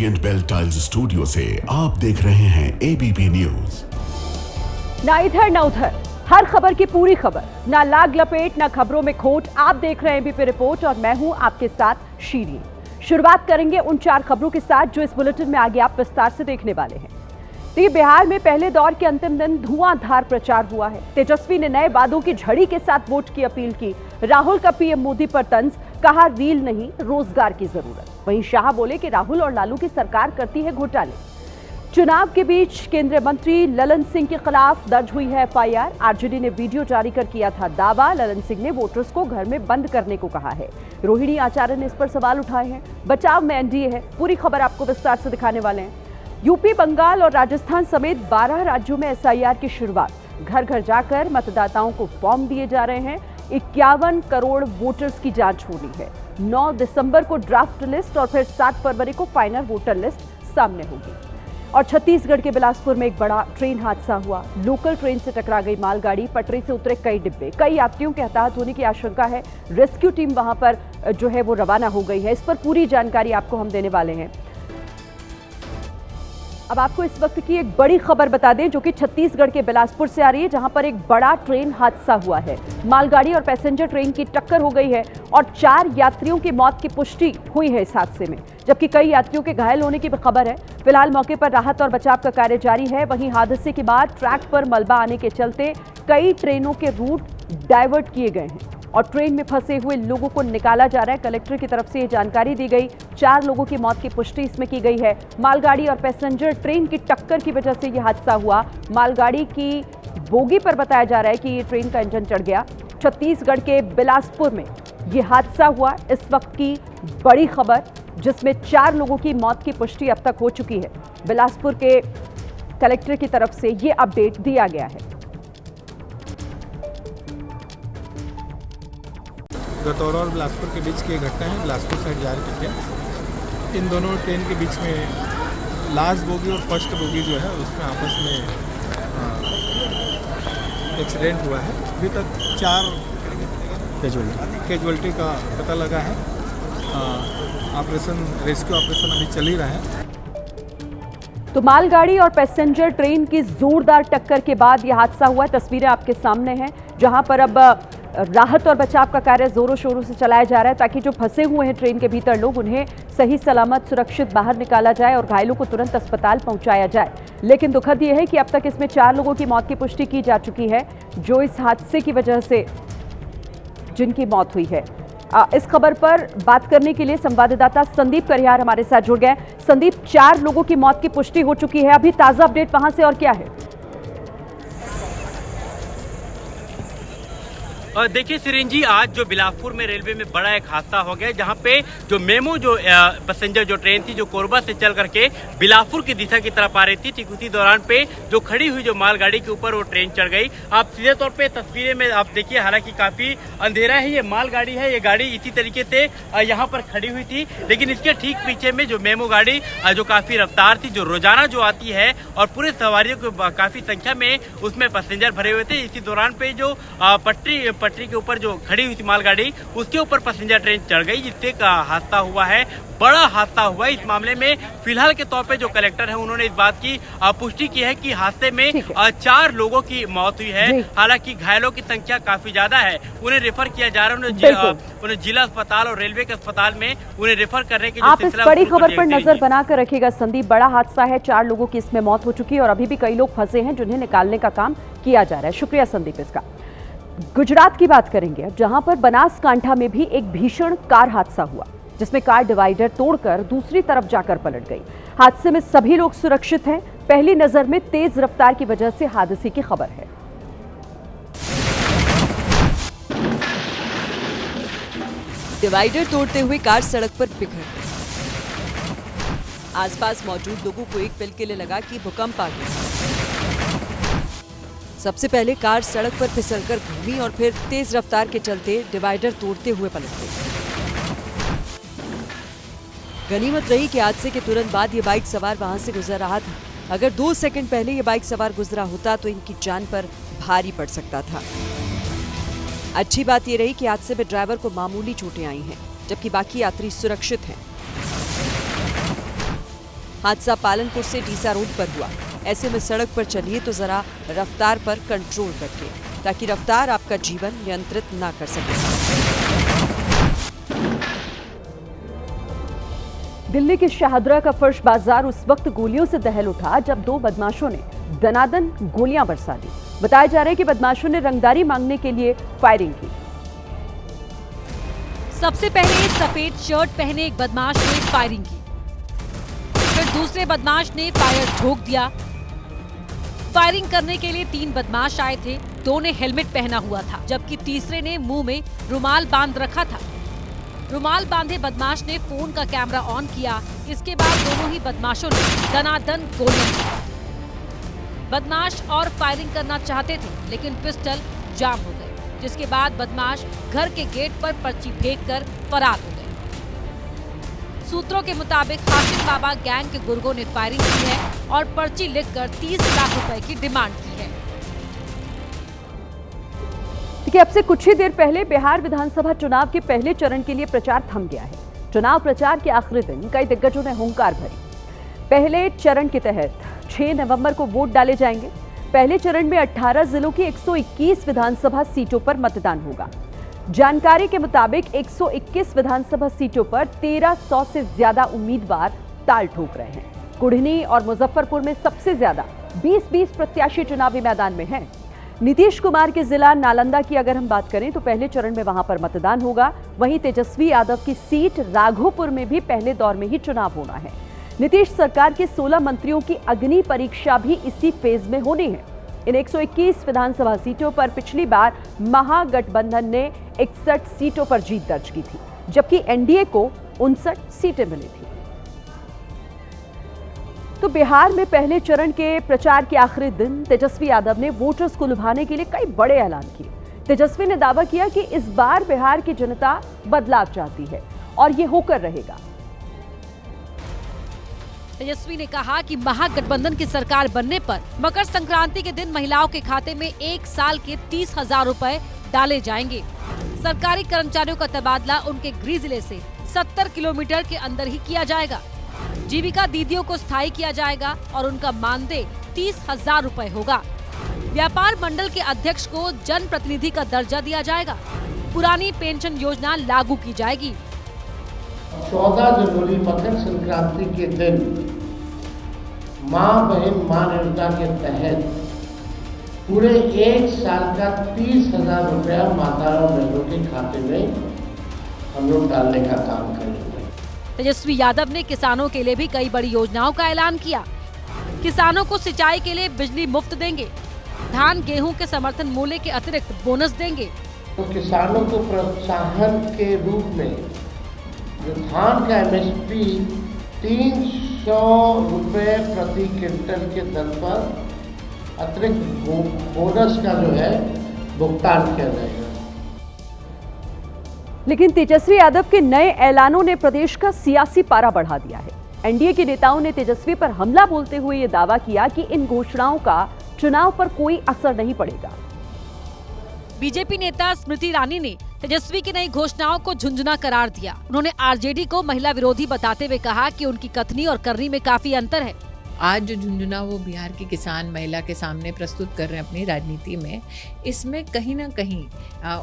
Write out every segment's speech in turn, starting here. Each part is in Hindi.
ओरिएंट बेल टाइल्स स्टूडियो से आप देख रहे हैं एबीपी न्यूज। ना इधर ना उधर, हर खबर की पूरी खबर, ना लाग लपेट ना खबरों में खोट। आप देख रहे हैं एबीपी रिपोर्ट और मैं हूं आपके साथ शीरी। शुरुआत करेंगे उन 4 खबरों के साथ जो इस बुलेटिन में आगे आप विस्तार से देखने वाले हैं। तो बिहार में पहले दौर के अंतिम दिन धुआंधार प्रचार हुआ है। तेजस्वी ने नए वादों की झड़ी के साथ वोट की अपील की। राहुल का पीएम मोदी पर तंज, कहा रील नहीं रोजगार की जरूरत। वहीं शाह बोले कि राहुल और लालू की सरकार करती है घोटाले। चुनाव के बीच केंद्रीय मंत्री ललन सिंह के खिलाफ दर्ज हुई है एफआईआर। आरजेडी ने वीडियो जारी कर किया था दावा। ललन सिंह ने वोटर्स को घर में बंद करने को कहा है। रोहिणी आचार्य ने इस पर सवाल उठाए हैं। बचाव में एनडीए है। पूरी खबर आपको विस्तार से दिखाने वाले हैं। यूपी, बंगाल और राजस्थान समेत 12 राज्यों में एसआईआर की शुरुआत। घर घर जाकर मतदाताओं को फॉर्म दिए जा रहे हैं। 51 करोड़ वोटर्स की जांच होनी है। 9 दिसंबर को ड्राफ्ट लिस्ट और फिर 7 फरवरी को फाइनल वोटर लिस्ट सामने होगी। और छत्तीसगढ़ के बिलासपुर में एक बड़ा ट्रेन हादसा हुआ। लोकल ट्रेन से टकरा गई मालगाड़ी। पटरी से उतरे कई डिब्बे। कई यात्रियों के हताहत होने की आशंका है। रेस्क्यू टीम वहां पर जो है वो रवाना हो गई है। इस पर पूरी जानकारी आपको हम देने वाले हैं। अब आपको इस वक्त की एक बड़ी खबर बता दें जो कि छत्तीसगढ़ के बिलासपुर से आ रही है, जहां पर एक बड़ा ट्रेन हादसा हुआ है। मालगाड़ी और पैसेंजर ट्रेन की टक्कर हो गई है और 4 यात्रियों की मौत की पुष्टि हुई है इस हादसे में, जबकि कई यात्रियों के घायल होने की भी खबर है। फिलहाल मौके पर राहत और बचाव का कार्य जारी है। वहीं हादसे के बाद ट्रैक पर मलबा आने के चलते कई ट्रेनों के रूट डाइवर्ट किए गए हैं और ट्रेन में फंसे हुए लोगों को निकाला जा रहा है। कलेक्टर की तरफ से ये जानकारी दी गई। 4 लोगों की मौत की पुष्टि इसमें की गई है। मालगाड़ी और पैसेंजर ट्रेन की टक्कर की वजह से यह हादसा हुआ। मालगाड़ी की बोगी पर बताया जा रहा है कि ये ट्रेन का इंजन चढ़ गया। छत्तीसगढ़ के बिलासपुर में यह हादसा हुआ। इस वक्त की बड़ी खबर जिसमें 4 लोगों की मौत की पुष्टि अब तक हो चुकी है। बिलासपुर के कलेक्टर की तरफ से ये अपडेट दिया गया है। गतौरा और बिलासपुर के बीच की घटना है। बिलासपुर साइड जा रही थी। इन दोनों ट्रेन के बीच में लास्ट बोगी और फर्स्ट बोगी जो है उसमें आपस में एक्सीडेंट हुआ है। अभी तक 4 कैजुअल्टी का पता लगा है। ऑपरेशन रेस्क्यू ऑपरेशन अभी चल ही रहा है। तो मालगाड़ी और पैसेंजर ट्रेन की जोरदार टक्कर के बाद यह हादसा हुआ। तस्वीरें आपके सामने हैं जहां पर अब राहत और बचाव का कार्य जोरों शोरों से चलाया जा रहा है ताकि जो फंसे हुए हैं ट्रेन के भीतर लोग, उन्हें सही सलामत सुरक्षित बाहर निकाला जाए और घायलों को तुरंत अस्पताल पहुंचाया जाए। लेकिन दुखद यह है कि अब तक इसमें 4 लोगों की मौत की पुष्टि की जा चुकी है जो इस हादसे की वजह से जिनकी मौत हुई है। इस खबर पर बात करने के लिए संवाददाता संदीप करिहार हमारे साथ जुड़ गए। संदीप, 4 लोगों की मौत की पुष्टि हो चुकी है। अभी ताजा अपडेट वहां से और क्या है? देखिए सिरिंजी, आज जो बिलासपुर में रेलवे में बड़ा एक हादसा हो गया जहां पे जो मेमो जो पैसेंजर जो ट्रेन थी जो कोरबा से चल करके बिलासपुर की दिशा की तरफ आ रही थी, ठीक उसी दौरान पे जो खड़ी हुई जो मालगाड़ी के ऊपर वो ट्रेन चढ़ गई। आप सीधे तौर पे तस्वीरें में आप देखिए, हालांकि काफी अंधेरा है। ये मालगाड़ी है, ये गाड़ी इसी तरीके से यहाँ पर खड़ी हुई थी, लेकिन इसके ठीक पीछे में जो मेमो गाड़ी जो काफी रफ्तार थी, जो रोजाना जो आती है और पूरे सवारियों को काफी संख्या में उसमें पैसेंजर भरे हुए थे। इसी दौरान पे जो पटरी के ऊपर जो खड़ी हुई थी मालगाड़ी, उसके ऊपर पैसेंजर ट्रेन चढ़ गई, जिससे हादसा हुआ है। बड़ा हादसा हुआ है। इस मामले में फिलहाल के तौर पे जो कलेक्टर है उन्होंने इस बात की पुष्टि की है कि हादसे में 4 लोगों की मौत हुई है। हालांकि घायलों की संख्या काफी ज्यादा है। उन्हें रेफर किया जा रहा है। उन्हें जिला अस्पताल और रेलवे के अस्पताल में उन्हें रेफर करने की आप इस बड़ी खबर पर नजर बनाकर रखिएगा संदीप। बड़ा हादसा है, 4 लोगों की इसमें मौत हो चुकी है और अभी भी कई लोग फंसे हैं जिन्हें निकालने का काम किया जा रहा है। शुक्रिया संदीप इसका। गुजरात की बात करेंगे जहां पर बनासकांठा में भी एक भीषण कार हादसा हुआ जिसमें कार डिवाइडर तोड़कर दूसरी तरफ जाकर पलट गई। हादसे में सभी लोग सुरक्षित हैं। पहली नजर में तेज रफ्तार की वजह से हादसे की खबर है। डिवाइडर तोड़ते हुए कार सड़क पर बिखर गई। आसपास मौजूद लोगों को एक पल के लिए लगा कि भूकंप आ गया। सबसे पहले कार सड़क पर फिसलकर घूमी और फिर तेज रफ्तार के चलते डिवाइडर तोड़ते हुए पलट गई। गनीमत रही कि हादसे के तुरंत बाद ये बाइक सवार वहां से गुजर रहा था। अगर 2 सेकंड पहले ये बाइक सवार गुजरा होता तो इनकी जान पर भारी पड़ सकता था। अच्छी बात ये रही कि हादसे में ड्राइवर को मामूली चोटें आई हैं, जबकि बाकी यात्री सुरक्षित हैं। हादसा पालनपुर से डीसा रोड पर हुआ। ऐसे में सड़क पर चलिए तो जरा रफ्तार पर कंट्रोल रखिए, ताकि रफ्तार आपका जीवन नियंत्रित ना कर सके। दिल्ली के शाहदरा का फर्श बाजार उस वक्त गोलियों से दहल उठा जब दो बदमाशों ने दनादन गोलियां बरसा दी। बताया जा रहा है कि बदमाशों ने रंगदारी मांगने के लिए फायरिंग की। सबसे पहले सफेद शर्ट पहने एक बदमाश ने फायरिंग की, फिर दूसरे बदमाश ने फायर ठोक दिया। फायरिंग करने के लिए 3 बदमाश आए थे। 2 ने हेलमेट पहना हुआ था, जबकि तीसरे ने मुंह में रुमाल बांध रखा था। रुमाल बांधे बदमाश ने फोन का कैमरा ऑन किया। इसके बाद दोनों ही बदमाशों ने दनादन गोलियां की। बदमाश और फायरिंग करना चाहते थे, लेकिन पिस्टल जाम हो गए, जिसके बाद बदमाश घर के गेट पर पर्ची फेंककर फरार हो गए। सूत्रों के मुताबिक हाशिम बाबा गैंग के गुर्गों ने फायरिंग की है और पर्ची लिखकर 30 लाख रुपए की डिमांड की है। देखिए, अब से कुछ ही देर पहले बिहार विधानसभा चुनाव के पहले चरण के लिए प्रचार थम गया है। चुनाव प्रचार के आखिरी दिन कई दिग्गजों ने हुंकार भरी। पहले चरण के तहत 6 नवंबर को वोट डाले जाएंगे। पहले चरण में 18 जिलों की 121 विधानसभा सीटों पर मतदान होगा। जानकारी के मुताबिक 121 विधानसभा सीटों पर 1300 से ज्यादा उम्मीदवार ताल ठोक रहे हैं। कुढ़नी और मुजफ्फरपुर में सबसे ज्यादा 20-20 प्रत्याशी चुनावी मैदान में हैं। नीतीश कुमार के जिला नालंदा की अगर हम बात करें तो पहले चरण में वहां पर मतदान होगा। वहीं तेजस्वी यादव की सीट राघोपुर में भी पहले दौर में ही चुनाव होना है। नीतीश सरकार के 16 मंत्रियों की अग्नि परीक्षा भी इसी फेज में होनी है। इन 121 विधानसभा सीटों पर पिछली बार महागठबंधन ने 61 सीटों पर जीत दर्ज की थी, जबकि एनडीए को 59 सीटें मिली थी। तो बिहार में पहले चरण के प्रचार के आखिरी दिन तेजस्वी यादव ने वोटर्स को लुभाने के लिए कई बड़े ऐलान किए। तेजस्वी ने दावा किया कि इस बार बिहार की जनता बदलाव चाहती है और ये होकर रहेगा। तेजस्वी ने कहा कि महागठबंधन की सरकार बनने पर मकर संक्रांति के दिन महिलाओं के खाते में 1 साल के 30,000 रुपए डाले जाएंगे। सरकारी कर्मचारियों का तबादला उनके गृह जिले से 70 किलोमीटर के अंदर ही किया जाएगा। जीविका दीदियों को स्थायी किया जाएगा और उनका मानदेय 30,000 रुपए होगा। व्यापार मंडल के अध्यक्ष को जनप्रतिनिधि का दर्जा दिया जाएगा। पुरानी पेंशन योजना लागू की जाएगी। 14 जनवरी मकर संक्रांति के दिन माँ बहन माँ योजना के तहत पूरे 1 साल का 30,000 रुपया माताओं बहनों के खाते में हम लोग डालने का काम करेंगे। तेजस्वी यादव ने किसानों के लिए भी कई बड़ी योजनाओं का ऐलान किया। किसानों को सिंचाई के लिए बिजली मुफ्त देंगे। धान गेहूं के समर्थन मूल्य के अतिरिक्त बोनस देंगे। तो किसानों को प्रोत्साहन के रूप में जो धान का MSP 300 रुपये प्रति क्विंटल के दर पर अतिरिक्त बोनस का जो है भुगतान किया जाएगा। लेकिन तेजस्वी यादव के नए ऐलानों ने प्रदेश का सियासी पारा बढ़ा दिया है। एनडीए के नेताओं ने तेजस्वी पर हमला बोलते हुए ये दावा किया कि इन घोषणाओं का चुनाव पर कोई असर नहीं पड़ेगा। बीजेपी नेता स्मृति ईरानी ने तेजस्वी की नई घोषणाओं को झुंझुना करार दिया। उन्होंने आरजेडी को महिला विरोधी बताते हुए कहा कि उनकी कथनी और करनी में काफी अंतर है। आज जो झुंझुना वो बिहार की किसान महिला के सामने प्रस्तुत कर रहे हैं अपनी राजनीति में, इसमें कहीं ना कहीं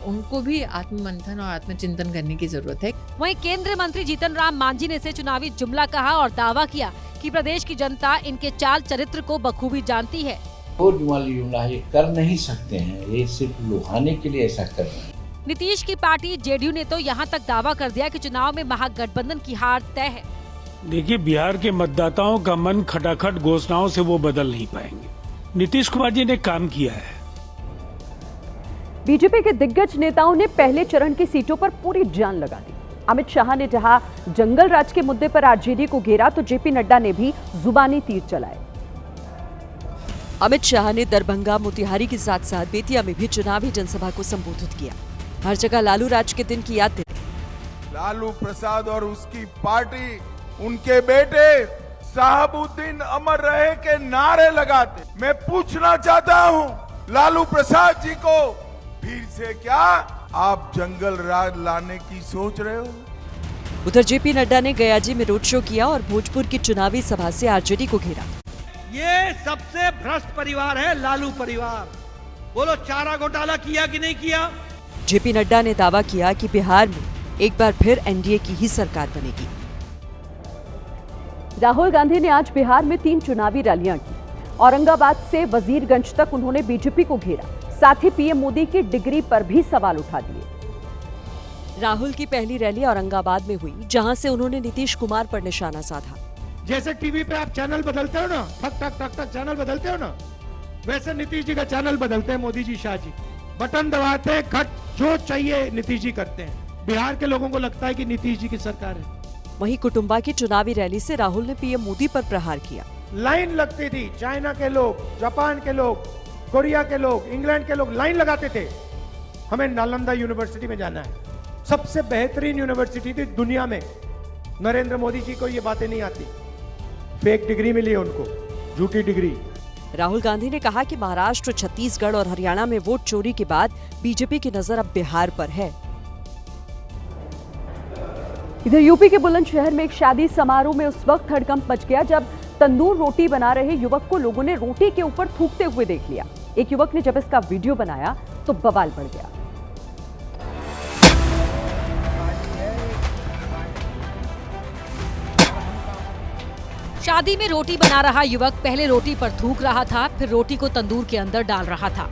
उनको भी आत्ममंथन और आत्मचिंतन करने की जरूरत है। वहीं केंद्रीय मंत्री जीतन राम मांझी ने इसे चुनावी जुमला कहा और दावा किया कि प्रदेश की जनता इनके चाल चरित्र को बखूबी जानती है। वाली जुमला ये कर नहीं सकते हैं, ये सिर्फ लुभाने के लिए ऐसा कर रहे हैं। नीतीश की पार्टी जेडीयू ने तो यहाँ तक दावा कर दिया कि चुनाव में महागठबंधन की हार तय है। देखिए, बिहार के मतदाताओं का मन खटाखट घोषणाओं से वो बदल नहीं पाएंगे। नीतीश कुमार जी ने काम किया है। बीजेपी के दिग्गज नेताओं ने पहले चरण की सीटों पर पूरी जान लगा दी। अमित शाह ने जहां जंगल राज के मुद्दे पर आरजेडी को घेरा, तो जेपी नड्डा ने भी जुबानी तीर चलाए। अमित शाह ने दरभंगा, मोतिहारी के साथ साथ बेतिया में भी चुनावी जनसभा को संबोधित किया। हर जगह लालू राज के दिन की याद दिलाई। लालू प्रसाद और उसकी पार्टी, उनके बेटे साहबुद्दीन अमर रहे के नारे लगाते। मैं पूछना चाहता हूं लालू प्रसाद जी को, फिर से क्या आप जंगल राज लाने की सोच रहे हो? उधर जेपी नड्डा ने गयाजी में रोड शो किया और भोजपुर की चुनावी सभा से आरजेडी को घेरा। ये सबसे भ्रष्ट परिवार है लालू परिवार। बोलो चारा घोटाला किया कि नहीं किया? जेपी नड्डा ने दावा किया कि बिहार में एक बार फिर एनडीए की ही सरकार बनेगी। राहुल गांधी ने आज बिहार में 3 चुनावी रैलियां की। औरंगाबाद से वजीरगंज तक उन्होंने बीजेपी को घेरा, साथ ही पीएम मोदी की डिग्री पर भी सवाल उठा दिए। राहुल की पहली रैली औरंगाबाद में हुई, जहां से उन्होंने नीतीश कुमार पर निशाना साधा। जैसे टीवी पे आप चैनल बदलते हो ना, ठक ठक ठक ठक चैनल बदलते हो ना, वैसे नीतीश जी का चैनल बदलते हैं मोदी जी, शाह जी। बटन दबाते हैं, खट जो चाहिए नीतीश जी करते हैं। बिहार के लोगों को लगता है कि नीतीश जी की सरकार है। वहीं कुटुंबा की चुनावी रैली से राहुल ने पीएम मोदी पर प्रहार किया। लाइन लगती थी, चाइना के लोग, जापान के लोग, कोरिया के लोग, इंग्लैंड के लोग लाइन लगाते थे, हमें नालंदा यूनिवर्सिटी में जाना है। सबसे बेहतरीन यूनिवर्सिटी थी दुनिया में। नरेंद्र मोदी जी को ये बातें नहीं आती। फेक डिग्री मिली है उनको, झूठी डिग्री। राहुल गांधी ने कहा कि महाराष्ट्र, छत्तीसगढ़ और हरियाणा में वोट चोरी के बाद बीजेपी की नजर अब बिहार पर है। इधर यूपी के बुलंदशहर में एक शादी समारोह में उस वक्त हड़कंप मच गया जब तंदूर रोटी बना रहे युवक को लोगों ने रोटी के ऊपर थूकते हुए देख लिया। एक युवक ने जब इसका वीडियो बनाया तो बवाल बढ़ गया। शादी में रोटी बना रहा युवक पहले रोटी पर थूक रहा था, फिर रोटी को तंदूर के अंदर डाल रहा था।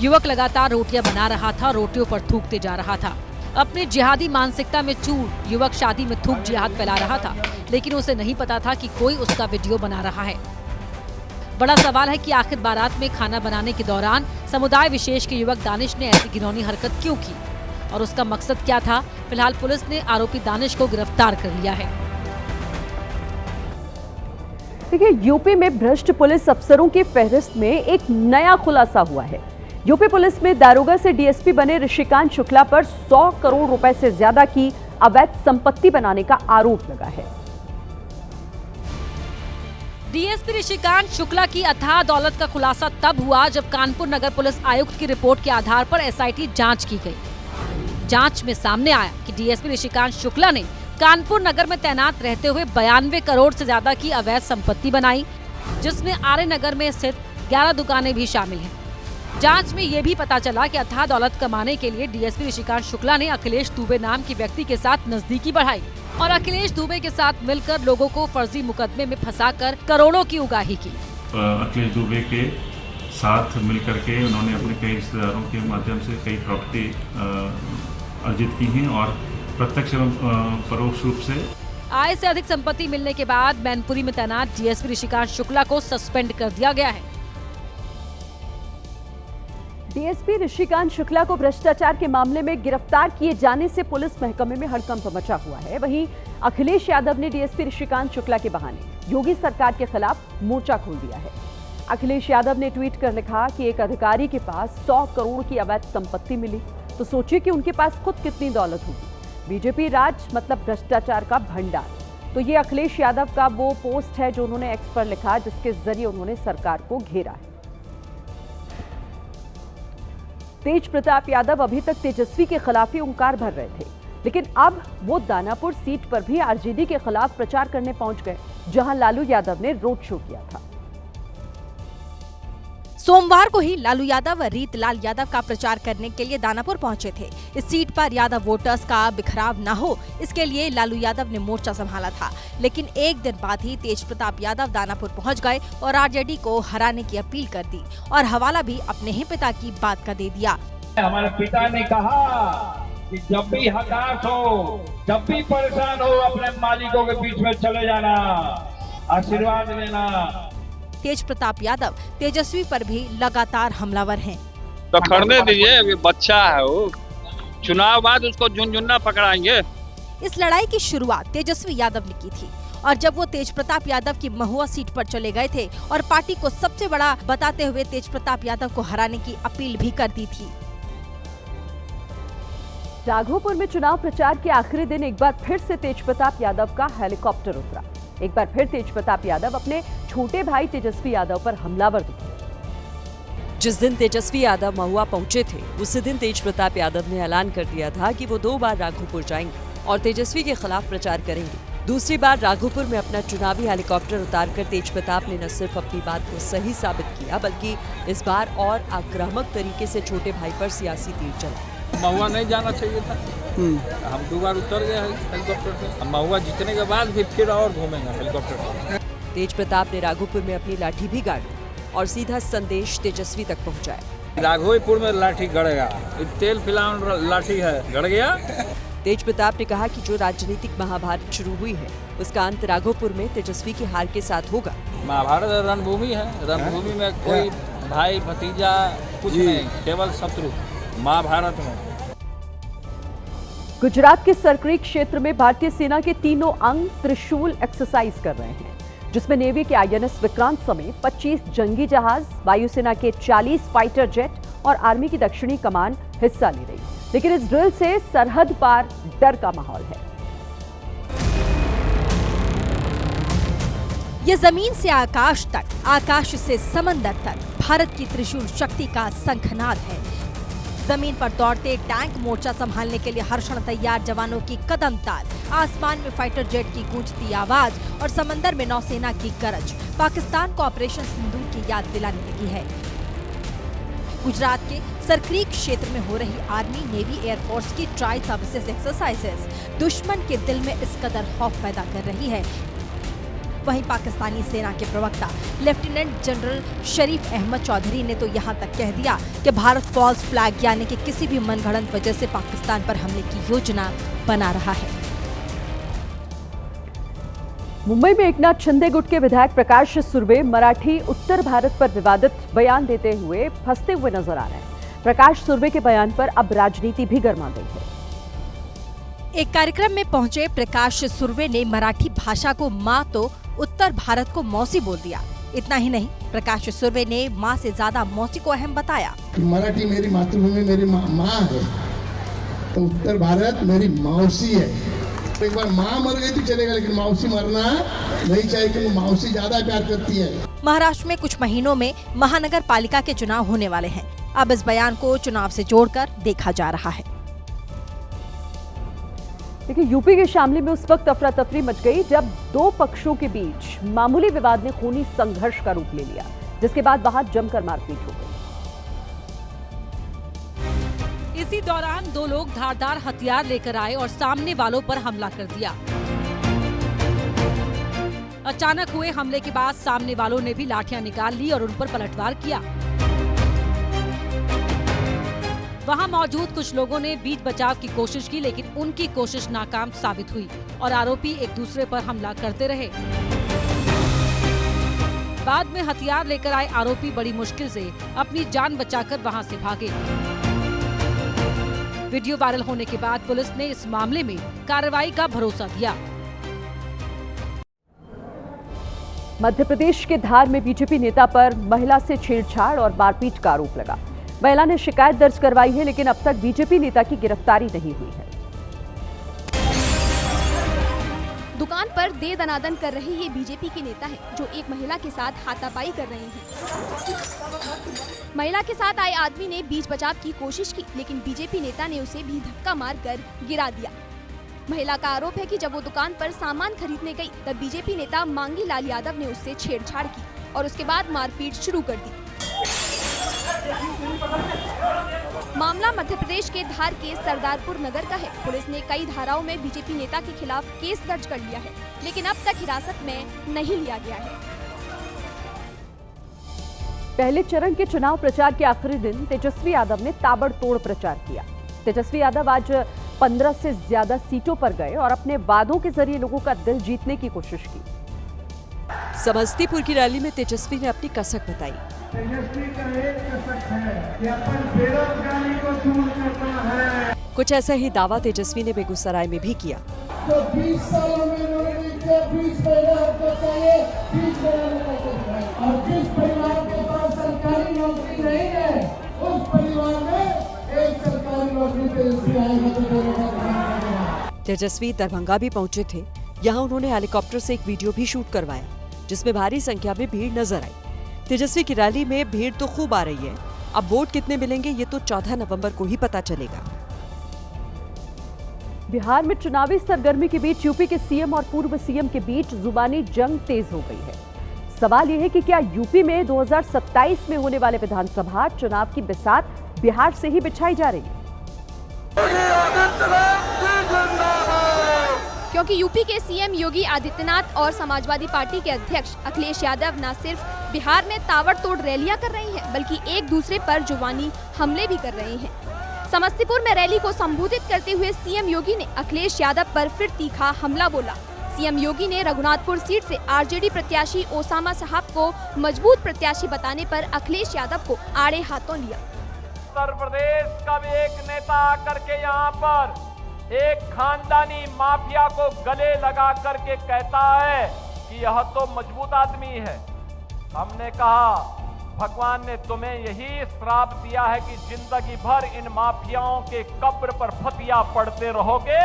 युवक लगातार रोटियां बना रहा था, रोटियों पर थूकते जा रहा था। अपनी जिहादी मानसिकता में चूर युवक शादी में थूक जिहाद फैला रहा था, लेकिन उसे नहीं पता था कि कोई उसका वीडियो बना रहा है। बड़ा सवाल है कि आखिर बारात में खाना बनाने के दौरान समुदाय विशेष के युवक दानिश ने ऐसी घिनौनी हरकत क्यों की और उसका मकसद क्या था। फिलहाल पुलिस ने आरोपी दानिश को गिरफ्तार कर लिया है। देखिए, यूपी में भ्रष्ट पुलिस अफसरों की फहरिस्त में एक नया खुलासा हुआ है। यूपी पुलिस में दारोगा से डीएसपी बने ऋषिकांत शुक्ला पर 100 करोड़ रुपए से ज्यादा की अवैध संपत्ति बनाने का आरोप लगा है। डीएसपी ऋषिकांत शुक्ला की अथाह दौलत का खुलासा तब हुआ जब कानपुर नगर पुलिस आयुक्त की रिपोर्ट के आधार पर एसआईटी जांच की गई। जांच में सामने आया कि डीएसपी ऋषिकांत शुक्ला ने कानपुर नगर में तैनात रहते हुए 92 करोड़ से ज्यादा की अवैध संपत्ति बनाई, जिसमें आर्य नगर में स्थित 11 दुकानें भी शामिल हैं। जांच में ये भी पता चला कि अथाह दौलत कमाने के लिए डीएसपी ऋषिकांत शुक्ला ने अखिलेश दुबे नाम के व्यक्ति के साथ नजदीकी बढ़ाई और अखिलेश दुबे के साथ मिलकर लोगों को फर्जी मुकदमे में फंसाकर करोड़ों की उगाही की। अखिलेश दुबे के साथ मिलकर के उन्होंने अपने कई रिश्तेदारों के माध्यम से कई प्रॉपर्टी अर्जित की हैं और प्रत्यक्ष एवं परोक्ष रूप से आय से अधिक संपत्ति मिलने के बाद मैनपुरी में तैनात डीएसपी ऋषिकांत शुक्ला को सस्पेंड कर दिया गया है। डीएसपी ऋषिकांत शुक्ला को भ्रष्टाचार के मामले में गिरफ्तार किए जाने से पुलिस महकमे में हड़कंप मचा हुआ है। वहीं अखिलेश यादव ने डीएसपी ऋषिकांत शुक्ला के बहाने योगी सरकार के खिलाफ मोर्चा खोल दिया है। अखिलेश यादव ने ट्वीट कर लिखा कि एक अधिकारी के पास 100 करोड़ की अवैध संपत्ति मिली तो सोचिए कि उनके पास खुद कितनी दौलत होगी। बीजेपी राज मतलब भ्रष्टाचार का भंडार। तो ये अखिलेश यादव का वो पोस्ट है जो उन्होंने एक्स पर लिखा, जिसके जरिए उन्होंने सरकार को घेरा है। तेज प्रताप यादव अभी तक तेजस्वी के खिलाफ ही हुंकार भर रहे थे, लेकिन अब वो दानापुर सीट पर भी आरजेडी के खिलाफ प्रचार करने पहुंच गए, जहां लालू यादव ने रोड शो किया था। सोमवार को ही लालू यादव व रीतलाल यादव का प्रचार करने के लिए दानापुर पहुंचे थे। इस सीट पर यादव वोटर्स का बिखराव न हो, इसके लिए लालू यादव ने मोर्चा संभाला था। लेकिन एक दिन बाद ही तेज प्रताप यादव दानापुर पहुंच गए और आरजेडी को हराने की अपील कर दी और हवाला भी अपने ही पिता की बात का दे दिया। हमारे पिता ने कहा कि जब भी हताश हो, जब भी परेशान हो, अपने मालिकों के बीच में चले जाना, आशीर्वाद लेना। तेज प्रताप यादव तेजस्वी पर भी लगातार हमलावर हैं। तो करने दीजिए, अभी बच्चा है वो, चुनाव बाद उसको झुनझुना पकड़ाएंगे। इस लड़ाई की शुरुआत तेजस्वी यादव ने की थी और जब वो तेज प्रताप यादव की महुआ सीट पर चले गए थे और पार्टी को सबसे बड़ा बताते हुए तेज प्रताप यादव को हराने की अपील भी कर दी थी। राघोपुर में चुनाव प्रचार के आखिरी दिन एक बार फिर से तेज प्रताप यादव का हेलीकॉप्टर उतरा। एक बार फिर तेज प्रताप यादव अपने छोटे भाई तेजस्वी यादव पर हमलावर दिखे। जिस दिन तेजस्वी यादव महुआ पहुंचे थे उसी दिन तेज प्रताप यादव ने ऐलान कर दिया था कि वो 2 बार राघोपुर जाएंगे और तेजस्वी के खिलाफ प्रचार करेंगे। दूसरी बार राघोपुर में अपना चुनावी हेलीकॉप्टर उतारकर तेज प्रताप ने न सिर्फ अपनी बात को सही साबित किया बल्कि इस बार और आक्रामक तरीके से छोटे भाई पर सियासी तीर चला। महुआ नहीं जाना चाहिए था, हम 2 बार उतर गए हेलीकॉप्टर से। महुआ जीतने के बाद भी फिर और घूमेंगे हेलीकॉप्टर से। तेज प्रताप ने राघोपुर में अपनी लाठी भी गाड़ी और सीधा संदेश तेजस्वी तक पहुंचाया। राघोपुर में लाठी गड़ेगा, तेल फिलहाल लाठी है, गड़ गया। तेज प्रताप ने कहा कि जो राजनीतिक महाभारत शुरू हुई है उसका अंत राघोपुर में तेजस्वी की हार के साथ होगा। महाभारत रणभूमि है, रणभूमि में कोई भाई भतीजा कुछ नहीं, केवल शत्रु। महाभारत में गुजरात के सरक्रीक क्षेत्र में भारतीय सेना के तीनों अंग त्रिशूल एक्सरसाइज कर रहे हैं, जिसमें नेवी के INS विक्रांत समेत 25 जंगी जहाज, वायुसेना के 40 फाइटर जेट और आर्मी की दक्षिणी कमान हिस्सा ले रही। लेकिन इस ड्रिल से सरहद पार डर का माहौल है। ये जमीन से आकाश तक, आकाश से समंदर तक भारत की त्रिशूल शक्ति का शंखनाद है। जमीन पर दौड़ते टैंक मोर्चा संभालने के लिए हर क्षण तैयार जवानों की कदम ताल, आसमान में फाइटर जेट की गूंजती आवाज और समंदर में नौसेना की गरज पाकिस्तान को ऑपरेशन सिंदूर की याद दिलाने लगी है। गुजरात के सरक्रीक क्षेत्र में हो रही आर्मी, नेवी, एयरफोर्स की ट्राई सर्विसेज एक्सरसाइजेस दुश्मन के दिल में इस कदर खौफ पैदा कर रही है। वहीं पाकिस्तानी सेना के प्रवक्ता लेफ्टिनेंट जनरल शरीफ अहमद चौधरी ने तो यहां तक कह दिया कि भारत फॉल्स फ्लैग यानी कि किसी भी मनगढ़ंत वजह से पाकिस्तान पर हमले की योजना बना रहा है। मुंबई में एकनाथ शिंदे गुट के विधायक प्रकाश सुर्वे मराठी उत्तर भारत पर विवादित बयान देते हुए फंसते हुए नजर आ रहे हैं। प्रकाश सुर्वे के बयान पर अब राजनीति भी गर्मा गई है। एक कार्यक्रम में पहुंचे प्रकाश सुर्वे ने मराठी भाषा को मां तो उत्तर भारत को मौसी बोल दिया। इतना ही नहीं, प्रकाश सुर्वे ने मां से ज्यादा मौसी को अहम बताया। मराठी मेरी मातृभूमि, मेरी माँ है, तो उत्तर भारत मेरी मौसी है। एक बार माँ मर गई तो चलेगा, लेकिन मौसी मरना नहीं चाहिए, क्योंकि मौसी ज्यादा प्यार करती है। महाराष्ट्र में कुछ महीनों में महानगर पालिका के चुनाव होने वाले हैं। अब इस बयान को चुनाव से जोड़कर देखा जा रहा है। देखिए, यूपी के शामली में उस वक्त अफरा तफरी मच गई जब 2 पक्षों के बीच मामूली विवाद ने खूनी संघर्ष का रूप ले लिया, जिसके बाद वहां जमकर मारपीट हो गई। इसी दौरान 2 लोग धारदार हथियार लेकर आए और सामने वालों पर हमला कर दिया। अचानक हुए हमले के बाद सामने वालों ने भी लाठियां निकाल ली और उन पर पलटवार किया। वहां मौजूद कुछ लोगों ने बीच बचाव की कोशिश की, लेकिन उनकी कोशिश नाकाम साबित हुई और आरोपी एक दूसरे पर हमला करते रहे। बाद में हथियार लेकर आए आरोपी बड़ी मुश्किल से अपनी जान बचाकर वहां से भागे। वीडियो वायरल होने के बाद पुलिस ने इस मामले में कार्रवाई का भरोसा दिया। मध्य प्रदेश के धार में बीजेपी नेता पर महिला से छेड़छाड़ और मारपीट का आरोप लगा। महिला ने शिकायत दर्ज करवाई है, लेकिन अब तक बीजेपी नेता की गिरफ्तारी नहीं हुई है। दुकान पर दे दनादन कर रहे ये बीजेपी के नेता है जो एक महिला के साथ हाथापाई कर रहे हैं। महिला के साथ आए आदमी ने बीच बचाव की कोशिश की, लेकिन बीजेपी नेता ने उसे भी धक्का मारकर गिरा दिया। महिला का आरोप है कि जब वो दुकान पर सामान खरीदने गई तब बीजेपी नेता मांगी लाल यादव ने उससे छेड़छाड़ की और उसके बाद मारपीट शुरू कर दी। मामला मध्य प्रदेश के धार के सरदारपुर नगर का है। पुलिस ने कई धाराओं में बीजेपी नेता के खिलाफ केस दर्ज कर लिया है, लेकिन अब तक हिरासत में नहीं लिया गया है। पहले चरण के चुनाव प्रचार के आखिरी दिन तेजस्वी यादव ने ताबड़तोड़ प्रचार किया। तेजस्वी यादव आज 15 से ज्यादा सीटों पर गए और अपने वादों के जरिए लोगों का दिल जीतने की कोशिश की। समस्तीपुर की रैली में तेजस्वी ने अपनी कसक बताई। तेजस्वी का एक कसक है कि अपन बेरोजगारी को दूर करना है। कुछ ऐसा ही दावा तेजस्वी ने बेगूसराय में भी किया। तो 20 सालों में उन्होंने 20 परिवार को चाहिए 20 और जिस परिवार के पास सरकारी नौकरी नहीं है उस परिवार में एक सरकारी नौकरी तेजस्वी आएगा तो देगा। तेजस्वी दरभंगा भी पहुंचे थे। यहाँ उन्होंने हेलीकॉप्टर से एक वीडियो भी शूट करवाया, जिसमें भारी संख्या में भीड़ नजर आई। तेजस्वी की रैली में भीड़ तो खूब आ रही है, अब वोट कितने मिलेंगे ये तो 14 नवंबर को ही पता चलेगा। बिहार में चुनावी सरगर्मी के बीच यूपी के सीएम और पूर्व सीएम के बीच जुबानी जंग तेज हो गई है। सवाल यह है कि क्या यूपी में 2027 में होने वाले विधानसभा चुनाव की बिसात बिहार से ही बिछाई जा रही है? क्योंकि यूपी के सीएम योगी आदित्यनाथ और समाजवादी पार्टी के अध्यक्ष अखिलेश यादव न सिर्फ बिहार में ताबड़तोड़ रैलियां कर रहे हैं, बल्कि एक दूसरे पर जुबानी हमले भी कर रहे हैं। समस्तीपुर में रैली को संबोधित करते हुए सीएम योगी ने अखिलेश यादव पर फिर तीखा हमला बोला। सीएम योगी ने रघुनाथपुर सीट से आरजेडी प्रत्याशी ओसामा साहब को मजबूत प्रत्याशी बताने पर अखिलेश यादव को आड़े हाथों लिया। उत्तर प्रदेश का भी एक नेता आकर के यहाँ पर एक खानदानी माफिया को गले लगा करके कहता है कि यह तो मजबूत आदमी है। हमने कहा भगवान ने तुम्हें यही श्राप दिया है कि जिंदगी भर इन माफियाओं के कब्र पर फतिया पड़ते रहोगे।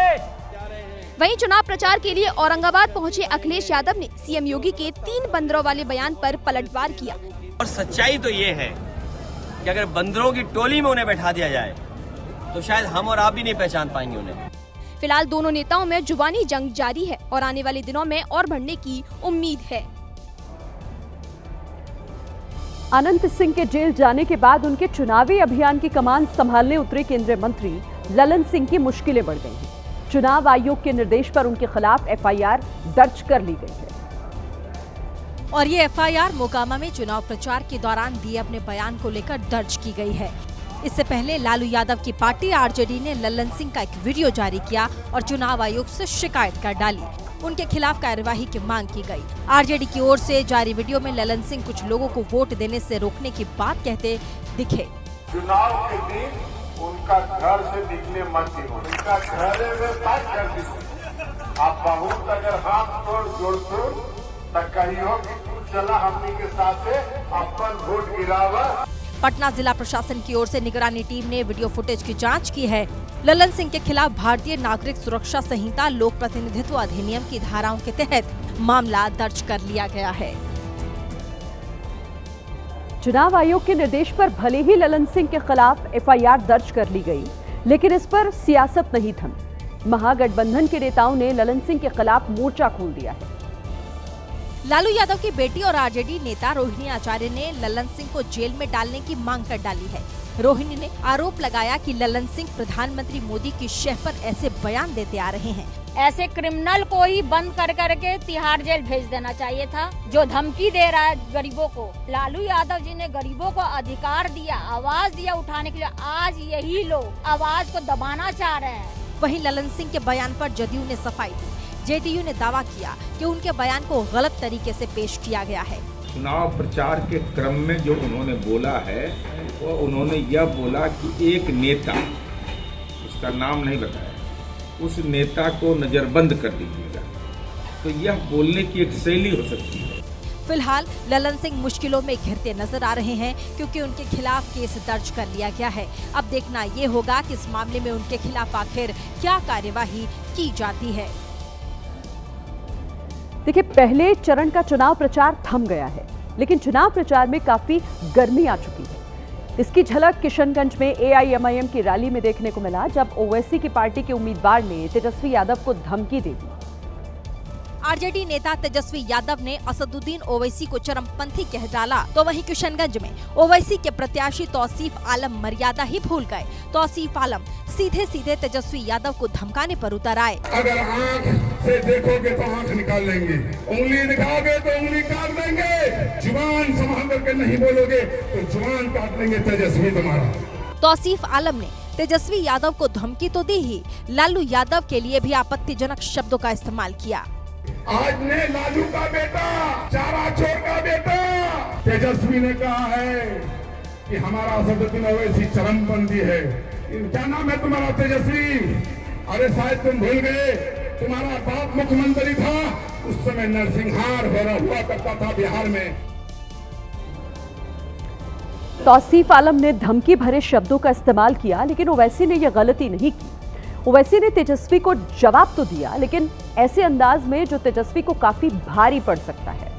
वहीं चुनाव प्रचार के लिए औरंगाबाद पहुंचे अखिलेश यादव ने सीएम योगी के 3 बंदरों वाले बयान पर पलटवार किया। और सच्चाई तो ये है कि अगर बंदरों की टोली में उन्हें बैठा दिया जाए तो शायद हम और आप भी नहीं पहचान पाएंगे उन्हें। फिलहाल दोनों नेताओं में जुबानी जंग जारी है और आने वाले दिनों में और बढ़ने की उम्मीद है। अनंत सिंह के जेल जाने के बाद उनके चुनावी अभियान की कमान संभालने उतरे केंद्रीय मंत्री ललन सिंह की मुश्किलें बढ़ गई हैं। चुनाव आयोग के निर्देश पर उनके खिलाफ एफआईआर दर्ज कर ली गई है। और ये एफआईआर मोकामा में चुनाव प्रचार के दौरान दिए अपने बयान को लेकर दर्ज की गई है। इससे पहले लालू यादव की पार्टी आरजेडी ने ललन सिंह का एक वीडियो जारी किया और चुनाव आयोग से शिकायत कर डाली। उनके खिलाफ कार्यवाही की मांग की गई। आरजेडी की ओर से जारी वीडियो में ललन सिंह कुछ लोगों को वोट देने से रोकने की बात कहते दिखे। चुनाव के दिन उनका घर से निकले मत ही हो, उनका घरे में पैक कर दीजिए। आप बहुत अगर हाथ तोड़ जोड़ तोड़ तक कहियो कि तू चला हमनी के साथ अपन वोट गिरावा। पटना जिला प्रशासन की ओर से निगरानी टीम ने वीडियो फुटेज की जांच की है। ललन सिंह के खिलाफ भारतीय नागरिक सुरक्षा संहिता लोक प्रतिनिधित्व अधिनियम की धाराओं के तहत मामला दर्ज कर लिया गया है। चुनाव आयोग के निर्देश पर भले ही ललन सिंह के खिलाफ एफआईआर दर्ज कर ली गई, लेकिन इस पर सियासत नहीं थमी। महागठबंधन के नेताओं ने ललन सिंह के खिलाफ मोर्चा खोल दिया है। लालू यादव की बेटी और आरजेडी नेता रोहिणी आचार्य ने ललन सिंह को जेल में डालने की मांग कर डाली है। रोहिणी ने आरोप लगाया कि ललन सिंह प्रधानमंत्री मोदी की शह पर ऐसे बयान देते आ रहे हैं। ऐसे क्रिमिनल को ही बंद कर करके तिहाड़ जेल भेज देना चाहिए था, जो धमकी दे रहा है गरीबों को। लालू यादव जी ने गरीबों को अधिकार दिया, आवाज दिया उठाने के लिए। आज यही लोग आवाज को दबाना चाह रहे हैं। वहीं ललन सिंह के बयान पर जदयू ने सफाई दी। जेडीयू ने दावा किया कि उनके बयान को गलत तरीके से पेश किया गया है। चुनाव प्रचार के क्रम में जो उन्होंने बोला है वो उन्होंने यह बोला कि एक नेता, उसका नाम नहीं बताया, उस नेता को नजरबंद कर दीजिएगा। तो यह बोलने की एक शैली हो सकती है। फिलहाल ललन सिंह मुश्किलों में घिरते नजर आ रहे हैं क्योंकि उनके खिलाफ केस दर्ज कर लिया गया है। अब देखना ये होगा कि इस मामले में उनके खिलाफ आखिर क्या कार्यवाही की जाती है। देखिए, पहले चरण का चुनाव प्रचार थम गया है, लेकिन चुनाव प्रचार में काफी गर्मी आ चुकी है। इसकी झलक किशनगंज में एआईएमआईएम की रैली में देखने को मिला, जब ओवैसी की पार्टी के उम्मीदवार ने तेजस्वी यादव को धमकी दे दी। आरजेडी नेता तेजस्वी यादव ने असदुद्दीन ओवैसी को चरमपंथी कह डाला, तो वहीं किशनगंज में ओवैसी के प्रत्याशी तौसीफ आलम मर्यादा ही भूल गए। तौसीफ आलम सीधे सीधे तेजस्वी यादव को धमकाने पर उतर आए। अगर आँख से देखोगे तो आँख निकाल लेंगे, उंगली दिखाओगे तो उंगली काट देंगे, जुबान संभाल करके नहीं बोलोगे तो जुबान काट लेंगे तेजस्वी तुम्हारा। तौसीफ आलम ने तेजस्वी यादव को धमकी तो दी ही, लालू यादव के लिए भी आपत्तिजनक शब्दों का इस्तेमाल किया। आज ने लालू का बेटा, चारा चोर का बेटा तेजस्वी ने कहा है कि हमारा असदुद्दीन ओवैसी चरमपंथी है। क्या नाम है तुम्हारा? तेजस्वी। अरे शायद तुम भूल गए, तुम्हारा बाप मुख्यमंत्री था, उस समय नरसिंहार हुआ करता था बिहार में। तौसीफ आलम ने धमकी भरे शब्दों का इस्तेमाल किया, लेकिन ओवैसी ने यह गलती नहीं की। ओवैसी ने तेजस्वी को जवाब तो दिया, लेकिन ऐसे अंदाज में जो तेजस्वी को काफी भारी पड़ सकता है।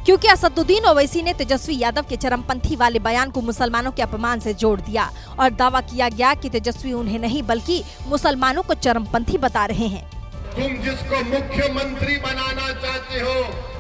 क्योंकि असदुद्दीन ओवैसी ने तेजस्वी यादव के चरमपंथी वाले बयान को मुसलमानों के अपमान से जोड़ दिया और दावा किया गया कि तेजस्वी उन्हें नहीं बल्कि मुसलमानों को चरमपंथी बता रहे हैं। तुम जिसको मुख्यमंत्री बनाना चाहते हो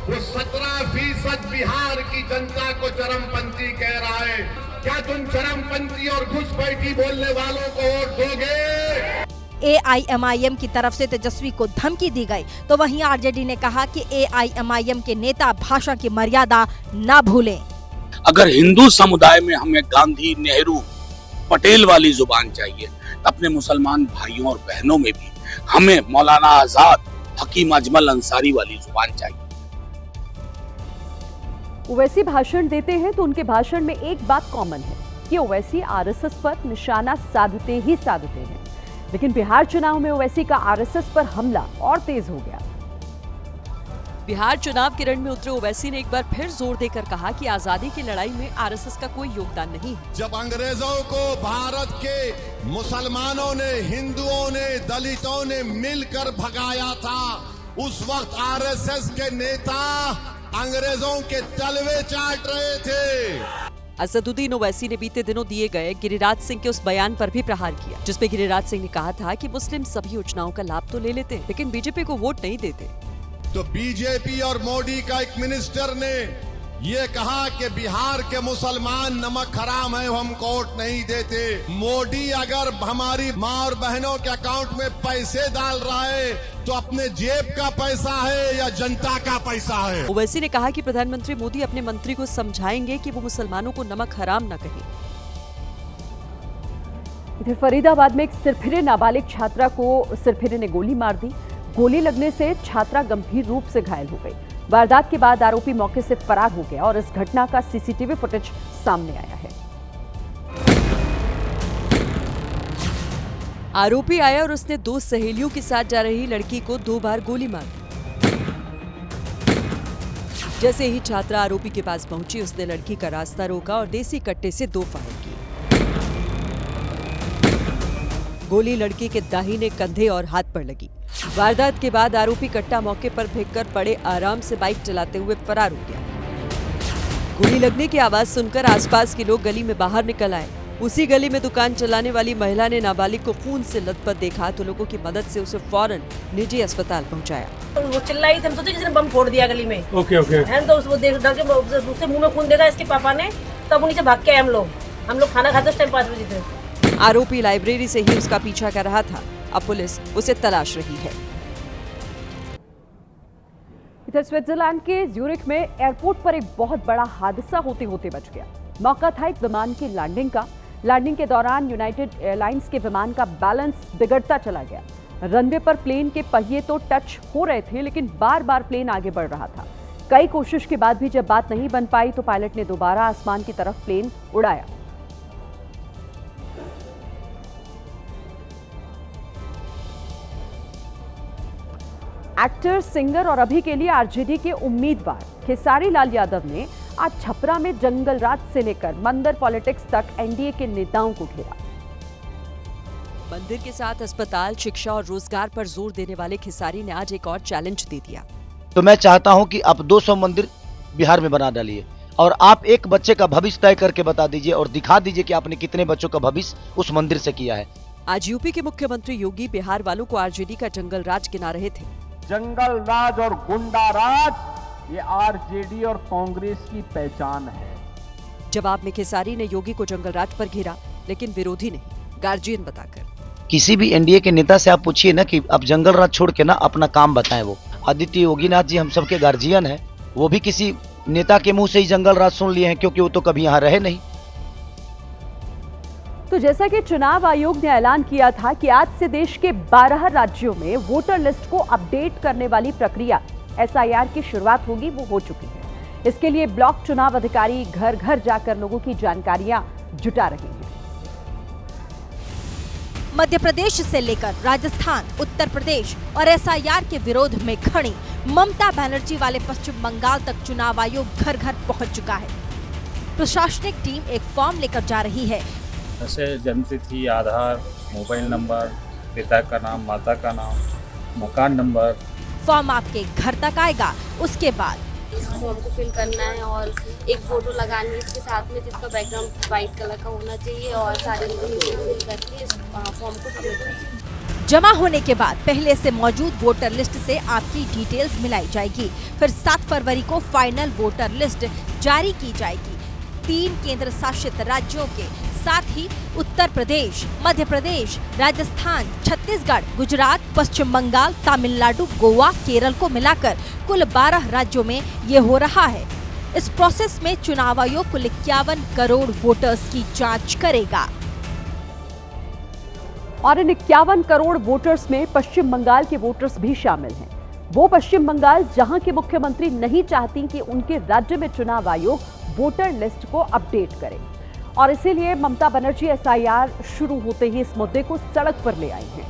वो 17% बिहार की जनता को चरमपंथी कह रहा है। क्या तुम चरमपंथी और घुसपैठी बोलने वालों को वोट दोगे? AIMIM की तरफ से तेजस्वी को धमकी दी गई तो वहीं RJD ने कहा कि AIMIM के नेता भाषा की मर्यादा न भूलें। अगर हिंदू समुदाय में हमें गांधी, नेहरू, पटेल वाली जुबान चाहिए, अपने मुसलमान भाइयों और बहनों में भी हमें मौलाना आजाद, हकीम अजमल अंसारी वाली जुबान चाहिए। ओवैसी भाषण देते हैं तो उनके भाषण में एक बात कॉमन है कि ओवैसी आरएसएस पर निशाना साधते ही साधते हैं, लेकिन बिहार चुनाव में ओवैसी का आरएसएस पर हमला और तेज हो गया। बिहार चुनाव के रण में उतरे ओवैसी ने एक बार फिर जोर देकर कहा कि आजादी की लड़ाई में आरएसएस का कोई योगदान नहीं है। जब अंग्रेजों को भारत के मुसलमानों ने, हिंदुओं ने, दलितों ने मिलकर भगाया था, उस वक्त आरएसएस के नेता अंग्रेजों के तलवे चाट रहे थे। असदुद्दीन ओवैसी ने बीते दिनों दिए गए गिरिराज सिंह के उस बयान पर भी प्रहार किया, जिसमें गिरिराज सिंह ने कहा था कि मुस्लिम सभी योजनाओं का लाभ तो ले लेते हैं, लेकिन बीजेपी को वोट नहीं देते। तो बीजेपी और मोदी का एक मिनिस्टर ने ये कहा कि बिहार के मुसलमान नमक हराम है, हम वोट नहीं देते। मोदी अगर हमारी माँ और बहनों के अकाउंट में पैसे डाल रहा है तो अपने जेब का पैसा है या जनता का पैसा है? ओवैसी ने कहा कि प्रधानमंत्री मोदी अपने मंत्री को समझाएंगे कि वो मुसलमानों को नमक हराम न कहे। इधर फरीदाबाद में एक सिरफिरे नाबालिग छात्रा को सिरफिरे ने गोली मार दी। गोली लगने से छात्रा गंभीर रूप से घायल हो गई। वारदात के बाद आरोपी मौके से फरार हो गया और इस घटना का सीसीटीवी फुटेज सामने आया है। आरोपी आया और उसने 2 सहेलियों के साथ जा रही लड़की को 2 बार गोली मार दी। जैसे ही छात्रा आरोपी के पास पहुंची, उसने लड़की का रास्ता रोका और देसी कट्टे से 2 फायर किए। गोली लड़की के दाहिने कंधे और हाथ पर लगी। वारदात के बाद आरोपी कट्टा मौके पर फेंककर बड़े आराम से बाइक चलाते हुए फरार हो गया। गोली लगने की आवाज सुनकर आसपास के लोग गली में बाहर निकल आए। उसी गली में दुकान चलाने वाली महिला ने नाबालिग को खून से लथपथ देखा तो लोगों की मदद से उसे फौरन निजी अस्पताल पहुंचाया। वो चिल्लाई थी, हम सोचे किसी ने बम फोड़ दिया गली में। ओके है तो उसको देख डर के उसके मुंह में खून देखा इसके पापा ने, तब वो नीचे भाग के आए। हम लोग खाना खाते उस टाइम 5 बजे थे। आरोपी लाइब्रेरी से ही उसका पीछा कर रहा था। अब पुलिस उसे तलाश रही है। इधर स्विट्जरलैंड के ज्यूरिख में एयरपोर्ट पर एक बहुत बड़ा हादसा होते होते बच गया। मौका था एक विमान की लैंडिंग का। लैंडिंग के दौरान यूनाइटेड एयरलाइंस के विमान का बैलेंस बिगड़ता चला गया। रनवे पर प्लेन के पहिए तो टच हो रहे थे, लेकिन बार बार प्लेन आगे बढ़ रहा था। कई कोशिश के बाद भी जब बात नहीं बन पाई तो पायलट ने दोबारा आसमान की तरफ प्लेन उड़ाया। एक्टर, सिंगर और अभी के लिए आरजेडी के उम्मीदवार खेसारी लाल यादव ने आज छपरा में जंगल राज से लेकर मंदिर पॉलिटिक्स तक एनडीए के नेताओं को घेरा। मंदिर के साथ अस्पताल, शिक्षा और रोजगार पर जोर देने वाले खेसारी ने आज एक और चैलेंज दे दिया। तो मैं चाहता हूं कि आप 200 मंदिर बिहार में बना डालिए और आप एक बच्चे का भविष्य तय करके बता दीजिए और दिखा दीजिए कि आपने कितने बच्चों का भविष्य उस मंदिर से किया है। आज यूपी के मुख्यमंत्री योगी बिहार वालों को आरजेडी का जंगल राज गिना रहे थे। जंगल राज और गुंडा राज ये आरजेडी और कांग्रेस की पहचान है। जवाब में खेसारी ने योगी को जंगल राज पर घेरा, लेकिन विरोधी नहीं, गार्जियन बताकर। किसी भी एनडीए के नेता से आप पूछिए ना कि आप जंगल राज छोड़ के ना अपना काम बताएं। वो आदित्य योगीनाथ जी हम सबके गार्जियन हैं, वो भी किसी नेता के मुंह से ही जंगल राज सुन लिए हैं, क्योंकि वो तो कभी यहाँ रहे नहीं। तो जैसा कि चुनाव आयोग ने ऐलान किया था कि आज से देश के 12 राज्यों में वोटर लिस्ट को अपडेट करने वाली प्रक्रिया एसआईआर की शुरुआत होगी, वो हो चुकी है। इसके लिए ब्लॉक चुनाव अधिकारी घर घर जाकर लोगों की जानकारियां जुटा रहे हैं। मध्य प्रदेश से लेकर राजस्थान, उत्तर प्रदेश और एसआईआर के विरोध में खड़ी ममता बनर्जी वाले पश्चिम बंगाल तक चुनाव आयोग घर घर पहुंच चुका है। प्रशासनिक टीम एक फॉर्म लेकर जा रही है। जैसे जन्मतिथि, आधार, मोबाइल नंबर, पिता का नाम, माता का नाम, मकान नंबर। फॉर्म आपके घर तक आएगा। उसके बाद इस फॉर्म को फिल करना है और एक फ़ोटो लगानी है इसके साथ में, जिसका बैकग्राउंड वाइट कलर का होना चाहिए और सारी इन्फॉर्मेशन फिल करके इस फॉर्म को सबमिट करना। जमा होने के बाद पहले से मौजूद वोटर लिस्ट से आपकी डिटेल्स मिलाई जाएगी। फिर 7 फरवरी को फाइनल वोटर लिस्ट जारी की जाएगी। 3 केंद्र शासित राज्यों के साथ ही उत्तर प्रदेश, मध्य प्रदेश, राजस्थान, छत्तीसगढ़, गुजरात, पश्चिम बंगाल, तमिलनाडु, गोवा, केरल को मिलाकर कुल 12 राज्यों में ये हो रहा है। इस प्रोसेस में चुनाव आयोग कुल 51 करोड़ वोटर्स की जांच करेगा। और इन 51 करोड़ वोटर्स में पश्चिम बंगाल के वोटर्स भी शामिल हैं। वो पश्चिम बंगाल जहां की मुख्यमंत्री नहीं चाहती कि उनके राज्य में चुनाव आयोग वोटर लिस्ट को अपडेट करे, और इसीलिए ममता बनर्जी एसआईआर शुरू होते ही इस मुद्दे को सड़क पर ले आई हैं।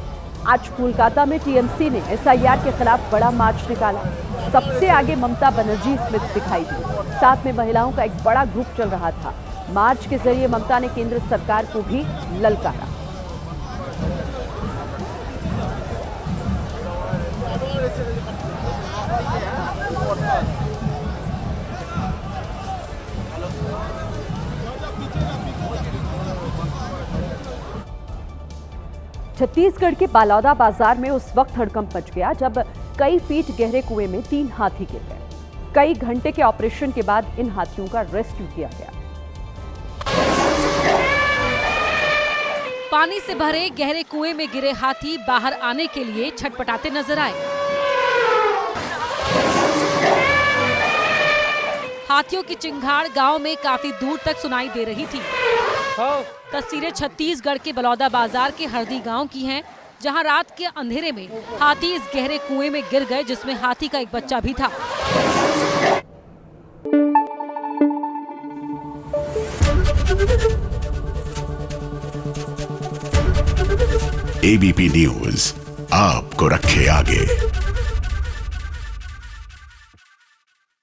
आज कोलकाता में टीएमसी ने एसआईआर के खिलाफ बड़ा मार्च निकाला। सबसे आगे ममता बनर्जी इसमें दिखाई दी, साथ में महिलाओं का एक बड़ा ग्रुप चल रहा था। मार्च के जरिए ममता ने केंद्र सरकार को भी ललकारा। छत्तीसगढ़ के बालौदा बाजार में उस वक्त हड़कंप मच गया जब कई फीट गहरे कुएं में 3 हाथी गिर गए। कई घंटे के ऑपरेशन के बाद इन हाथियों का रेस्क्यू किया गया। पानी से भरे गहरे कुएं में गिरे हाथी बाहर आने के लिए छटपटाते नजर आए। हाथियों की चिंगाड़ गांव में काफी दूर तक सुनाई दे रही थी। तस्वीरें छत्तीसगढ़ के बलौदा बाजार के हरदी गांव की हैं, जहां रात के अंधेरे में हाथी इस गहरे कुएं में गिर गए, जिसमें हाथी का एक बच्चा भी था। एबीपी न्यूज आपको रखे आगे।